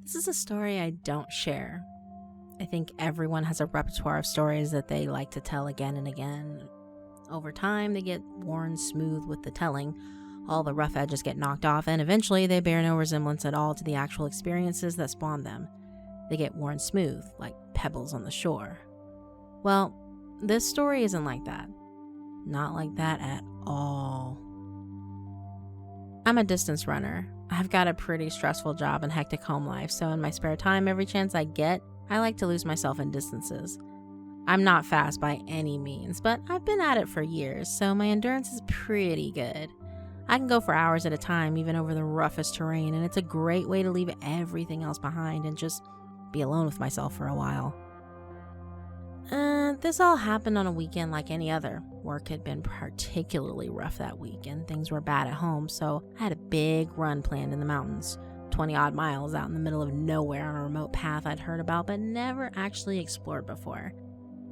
This is a story I don't share. I think everyone has a repertoire of stories that they like to tell again and again. Over time, they get worn smooth with the telling. All the rough edges get knocked off, and eventually they bear no resemblance at all to the actual experiences that spawned them. They get worn smooth, like pebbles on the shore. Well, this story isn't like that. Not like that at all. I'm a distance runner. I've got a pretty stressful job and hectic home life, so in my spare time, every chance I get, I like to lose myself in distances. I'm not fast by any means, but I've been at it for years, so my endurance is pretty good. I can go for hours at a time, even over the roughest terrain, and it's a great way to leave everything else behind and just be alone with myself for a while. This all happened on a weekend like any other. Work had been particularly rough that week, and things were bad at home, so I had a big run planned in the mountains, 20-odd miles out in the middle of nowhere on a remote path I'd heard about but never actually explored before.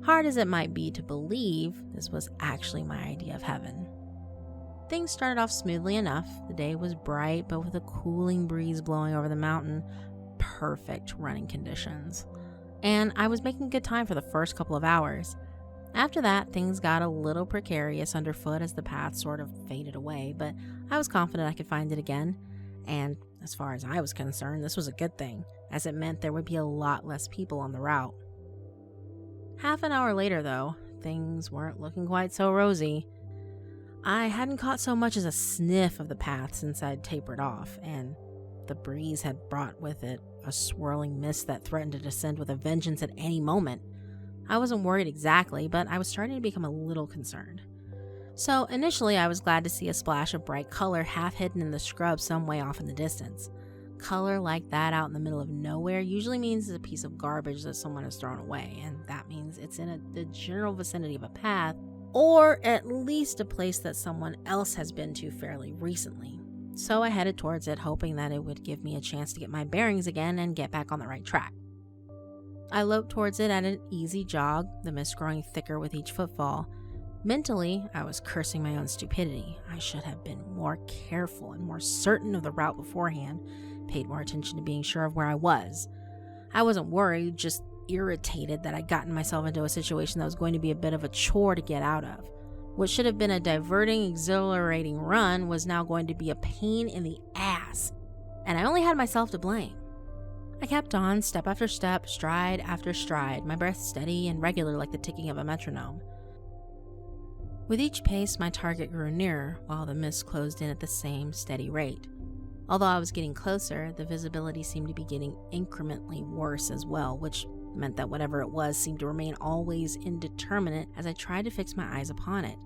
Hard as it might be to believe, this was actually my idea of heaven. Things started off smoothly enough. The day was bright, but with a cooling breeze blowing over the mountain. Perfect running conditions. And I was making good time for the first couple of hours. After that, things got a little precarious underfoot as the path sort of faded away, but I was confident I could find it again. And as far as I was concerned, this was a good thing, as it meant there would be a lot less people on the route. Half an hour later, though, things weren't looking quite so rosy. I hadn't caught so much as a sniff of the path since I'd tapered off, and the breeze had brought with it a swirling mist that threatened to descend with a vengeance at any moment. I wasn't worried exactly, but I was starting to become a little concerned. So initially I was glad to see a splash of bright color half hidden in the scrub some way off in the distance. Color like that out in the middle of nowhere usually means it's a piece of garbage that someone has thrown away, and that means it's in the general vicinity of a path, or at least a place that someone else has been to fairly recently. So I headed towards it, hoping that it would give me a chance to get my bearings again and get back on the right track. I loped towards it at an easy jog, the mist growing thicker with each footfall. Mentally, I was cursing my own stupidity. I should have been more careful and more certain of the route beforehand, paid more attention to being sure of where I was. I wasn't worried, just irritated that I'd gotten myself into a situation that was going to be a bit of a chore to get out of. What should have been a diverting, exhilarating run was now going to be a pain in the ass, and I only had myself to blame. I kept on, step after step, stride after stride, my breath steady and regular like the ticking of a metronome. With each pace, my target grew nearer, while the mist closed in at the same steady rate. Although I was getting closer, the visibility seemed to be getting incrementally worse as well, which meant that whatever it was seemed to remain always indeterminate as I tried to fix my eyes upon it.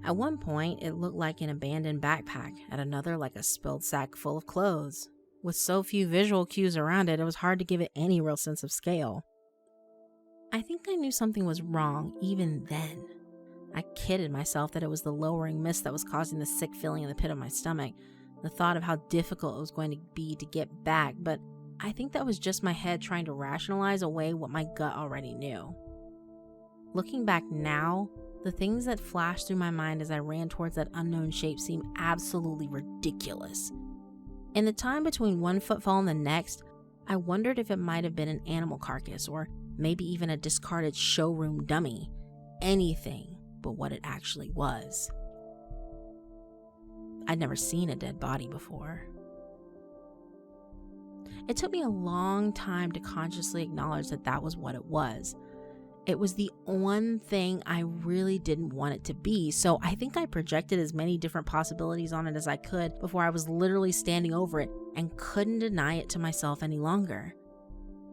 At one point, it looked like an abandoned backpack, at another like a spilled sack full of clothes. With so few visual cues around it, it was hard to give it any real sense of scale. I think I knew something was wrong even then. I kidded myself that it was the lowering mist that was causing the sick feeling in the pit of my stomach, the thought of how difficult it was going to be to get back, but I think that was just my head trying to rationalize away what my gut already knew. Looking back now, the things that flashed through my mind as I ran towards that unknown shape seemed absolutely ridiculous. In the time between one footfall and the next, I wondered if it might have been an animal carcass or maybe even a discarded showroom dummy. Anything but what it actually was. I'd never seen a dead body before. It took me a long time to consciously acknowledge that that was what it was. It was the one thing I really didn't want it to be, so I think I projected as many different possibilities on it as I could before I was literally standing over it and couldn't deny it to myself any longer.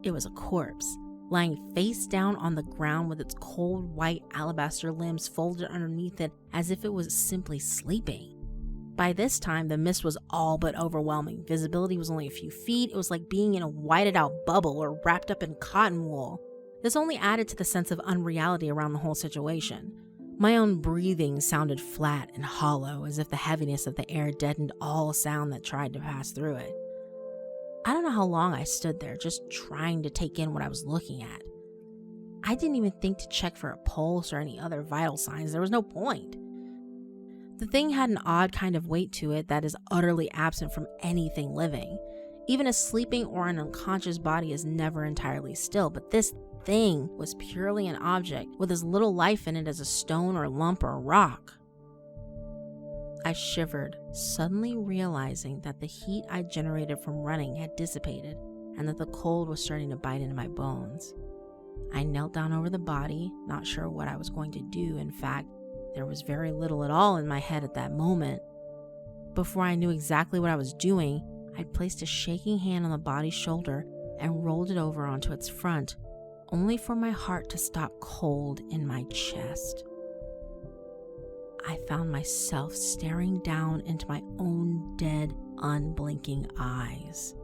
It was a corpse, lying face down on the ground with its cold white alabaster limbs folded underneath it as if it was simply sleeping. By this time, the mist was all but overwhelming. Visibility was only a few feet. It was like being in a whited out bubble or wrapped up in cotton wool. This only added to the sense of unreality around the whole situation. My own breathing sounded flat and hollow, as if the heaviness of the air deadened all sound that tried to pass through it. I don't know how long I stood there, just trying to take in what I was looking at. I didn't even think to check for a pulse or any other vital signs. There was no point. The thing had an odd kind of weight to it that is utterly absent from anything living. Even a sleeping or an unconscious body is never entirely still, but this thing was purely an object with as little life in it as a stone or lump or rock. I shivered, suddenly realizing that the heat I generated from running had dissipated and that the cold was starting to bite into my bones. I knelt down over the body, not sure what I was going to do. In fact, there was very little at all in my head at that moment. Before I knew exactly what I was doing, I'd placed a shaking hand on the body's shoulder and rolled it over onto its front, only for my heart to stop cold in my chest. I found myself staring down into my own dead, unblinking eyes.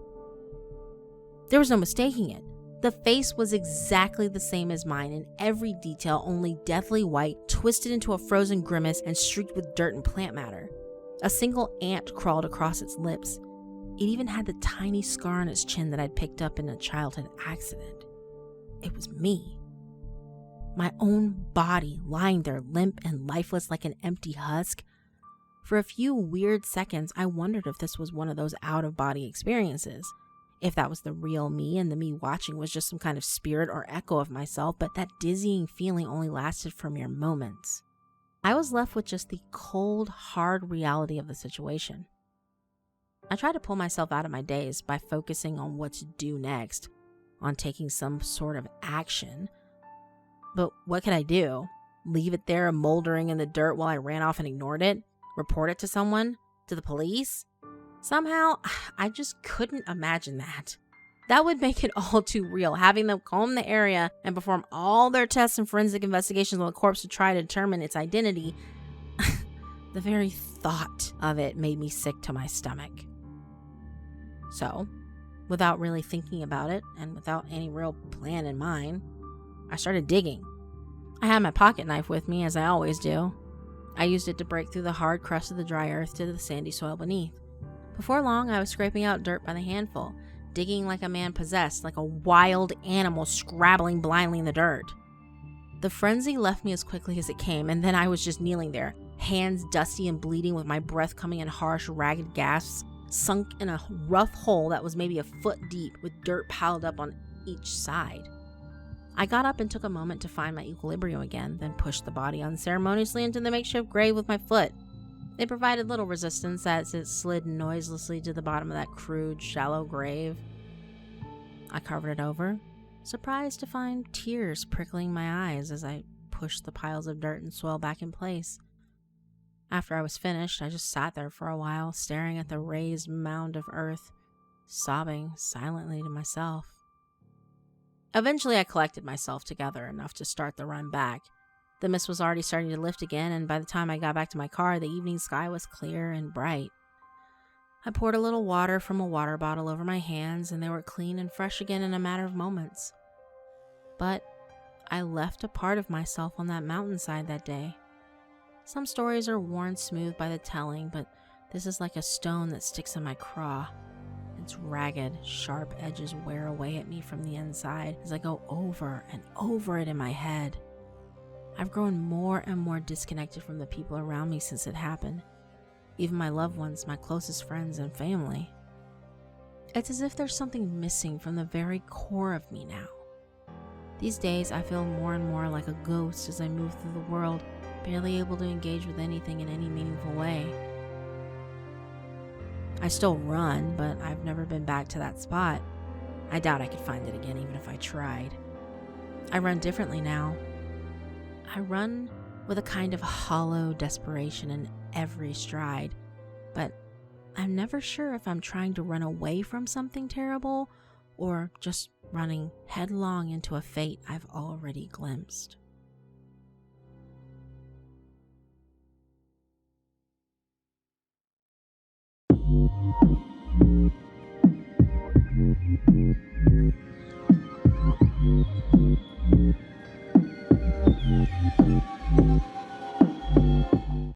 There was no mistaking it. The face was exactly the same as mine in every detail, only deathly white, twisted into a frozen grimace and streaked with dirt and plant matter. A single ant crawled across its lips. It even had the tiny scar on its chin that I'd picked up in a childhood accident. It was me. My own body lying there limp and lifeless like an empty husk. For a few weird seconds, I wondered if this was one of those out-of-body experiences. If that was the real me and the me watching was just some kind of spirit or echo of myself, but that dizzying feeling only lasted for mere moments. I was left with just the cold, hard reality of the situation. I tried to pull myself out of my daze by focusing on what to do next, on taking some sort of action. But what could I do? Leave it there moldering in the dirt while I ran off and ignored it? Report it to someone? To the police? Somehow, I just couldn't imagine that. That would make it all too real, having them comb the area and perform all their tests and forensic investigations on the corpse to try to determine its identity. The very thought of it made me sick to my stomach. So, without really thinking about it and without any real plan in mind, I started digging. I had my pocket knife with me, as I always do. I used it to break through the hard crust of the dry earth to the sandy soil beneath. Before long, I was scraping out dirt by the handful, digging like a man possessed, like a wild animal scrabbling blindly in the dirt. The frenzy left me as quickly as it came, and then I was just kneeling there, hands dusty and bleeding with my breath coming in harsh, ragged gasps, sunk in a rough hole that was maybe a foot deep with dirt piled up on each side. I got up and took a moment to find my equilibrium again, then pushed the body unceremoniously into the makeshift grave with my foot. It provided little resistance as it slid noiselessly to the bottom of that crude, shallow grave. I covered it over, surprised to find tears prickling my eyes as I pushed the piles of dirt and soil back in place. After I was finished, I just sat there for a while, staring at the raised mound of earth, sobbing silently to myself. Eventually, I collected myself together enough to start the run back. The mist was already starting to lift again, and by the time I got back to my car, the evening sky was clear and bright. I poured a little water from a water bottle over my hands, and they were clean and fresh again in a matter of moments. But I left a part of myself on that mountainside that day. Some stories are worn smooth by the telling, but this is like a stone that sticks in my craw. Its ragged, sharp edges wear away at me from the inside as I go over and over it in my head. I've grown more and more disconnected from the people around me since it happened. Even my loved ones, my closest friends and family. It's as if there's something missing from the very core of me now. These days, I feel more and more like a ghost as I move through the world, barely able to engage with anything in any meaningful way. I still run, but I've never been back to that spot. I doubt I could find it again even if I tried. I run differently now. I run with a kind of hollow desperation in every stride, but I'm never sure if I'm trying to run away from something terrible or just running headlong into a fate I've already glimpsed.